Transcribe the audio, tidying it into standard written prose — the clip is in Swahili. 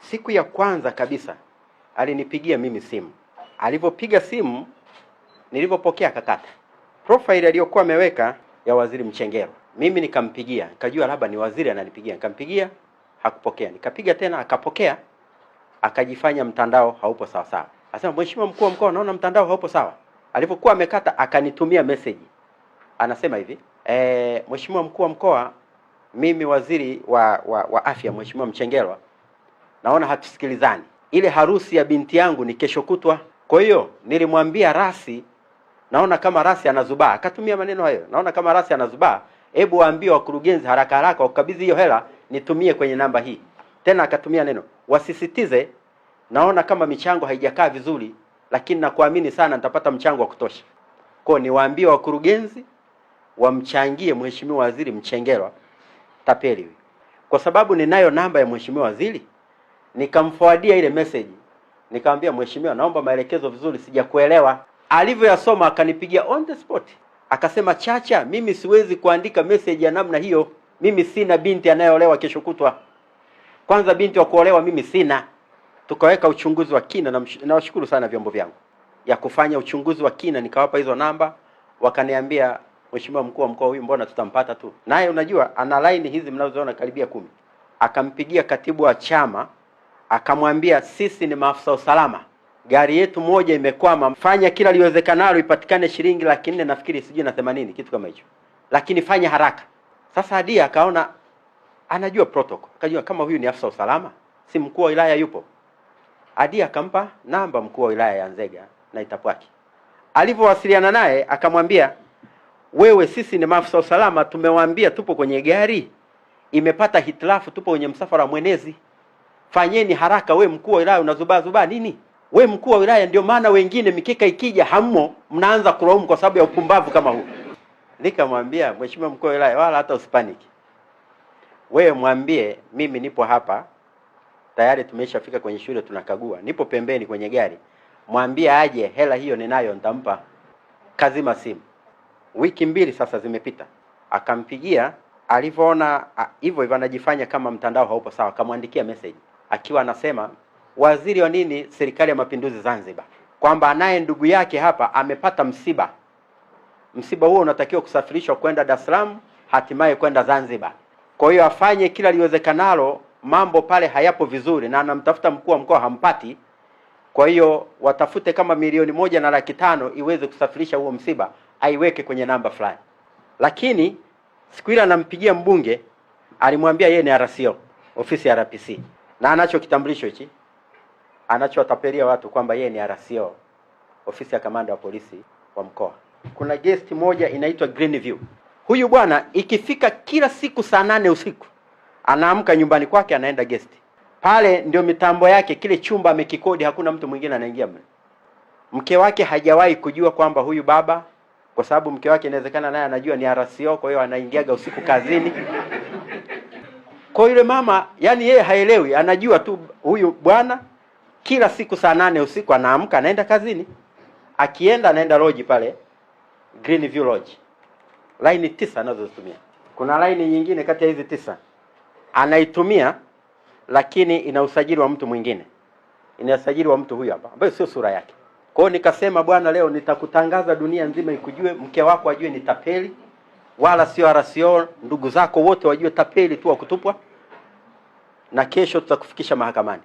Siku ya kwanza kabisa alinipigia mimi simu. Alipopiga simu, nilipopokea akakata. Profile aliyokuwa ameweka ya Waziri Mchengerwa. Mimi nikampigia, nikajua labda ni waziri ananipigia. Nikampigia, hakupokea. Nikapiga tena, akapokea, akajifanya mtandao haupo sawa sawa. Akasema, Mheshimiwa Mkuu wa Mkoa, naona mtandao haupo sawa. Alipokuwa amekata, akanitumia message. Anasema hivi, Mheshimiwa Mkuu wa Mkoa, mimi waziri wa afya Mheshimiwa Mchengerwa, naona hatusikilizani. Ile harusi ya binti yangu ni kesho kutwa. Kwa hiyo nilimwambia Rasi, naona kama Rasi anazubaa. Akatumia maneno hayo, naona kama Rasi anazubaa. Hebu waambie wakurugenzi haraka haraka wakabidhi hiyo hela nitumie kwenye namba hii. Tena akatumia neno, wasisitize, naona kama michango haijakaa vizuri, lakini nakuamini sana nitapata mchango wa kutosha. Kwa hiyo niwaambie wakurugenzi wamchangie Mheshimiwa Waziri Mchengerwa tapeli. Kwa sababu ninayo namba ya Mheshimiwa Waziri, nikamforwardia ile message. Nikamwambia, Mheshimiwa, naomba maelekezo vizuri, sijakuelewa. Alivyoyasoma akanipigia on the spot. Akasema, Chacha, mimi siwezi kuandika message ya namna hiyo. Mimi sina binti anayeolewa kesho kutwa. Kwanza binti wa kuolewa mimi sina. Tukaweka uchunguzi wa kina, na nawashukuru sana vyombo vyangu ya kufanya uchunguzi wa kina. Nikawapa hizo namba, wakaniambia, Mheshimiwa Mkuu wa Mkoa, huyu mbona tutampata tu. Naye unajua ana line hizi mnazoona karibia 10. Akampigia katibu wa chama, akamwambia, sisi ni maafisa usalama, gari yetu moja imekwama, fanya kila liwezekanalo ipatikane shilingi 400 nafikiri sijui na 80 kitu kama hicho, lakini fanya haraka. Sasa Adia akaona anajua protocol, akajua kama huyu ni afisa usalama, si mkuu wa wilaya yupo. Adia akampa namba mkuu wa wilaya ya Nzega na Itapwaki. Alipowasiliana naye akamwambia, wewe, sisi ni maafisa usalama, tumewaambia tupo kwenye gari, imepata hitilafu, tupo kwenye msafara mwenezi, fanyeni haraka. We mkuu wa wilaya unazubaa nini? We mkuu wa wilaya, ndio maana wengine mikeka ikija hammo, mnaanza kulaumu kwa sababu ya upumbavu kama huu. Nikamwambia, Mheshimiwa Mkuu wa wilaya, wala hata usipaniki. Wewe mwambie mimi nipo hapa, tayari tumeshafika kwenye shule tunakagua, nipo pembeni kwenye gari. Mwambie aje, hela hiyo ninayo nitampa. Kazima simu. Wiki 2 sasa zimepita. Akampigia, alivyoona hivyo anajifanya kama mtandao haupo sawa, akamwandikia message akiwa anasema, waziri wa nini Serikali ya Mapinduzi Zanzibar, kwamba naye ndugu yake hapa amepata msiba. Msiba huo unatakiwa kusafirishwa kwenda Dar es Salaam, hatimaye kwenda Zanzibar. Kwa hiyo afanye kila liwezekanalo, mambo pale hayapo vizuri na anamtafuta mkuu wa mkoa hampati. Kwa hiyo watafute kama 1,500,000 iweze kusafirisha huo msiba, aiweke kwenye namba fulani. Lakini siku ile anampigia mbunge, alimwambia yeye ni RCO, ofisi ya RPC, na anacho kitambulisho hichi, anachowatapelia watu kwamba yeye ni RCO, ofisi ya kamanda wa polisi wa mkoa. Kuna guest moja inaitwa Greenview. Huyu bwana ikifika kila siku saa 8 usiku anaamka nyumbani kwake, anaenda guest. Pale ndio mitambo yake, kile chumba amekikodi, hakuna mtu mwingine anaingia mle. Mke wake hajawahi kujua kwamba huyu baba, kwa sababu mke wake inawezekana naye anajua ni RCO, kwa hiyo anaingiaga usiku kazini. Kwa yule mama, yani yeye haelewi, anajua tu huyu bwana kila siku saa 8 usiku anaamka anaenda kazini. Akienda anaenda lodge pale Greenview Lodge. Line 9 anazozitumia. Kuna line nyingine kati ya hizi 9 anaitumia, lakini ina usajili wa mtu mwingine. Ina usajili wa mtu huyu hapa, ambaye sio sura yake. Kwa hiyo nikasema, bwana, leo nitakutangaza dunia nzima ikujue, mke wako ajue ni tapeli, wala sio RCO, ndugu zako wote wajue tapeli tu wa kutupwa, na kesho tutakufikisha mahakamani.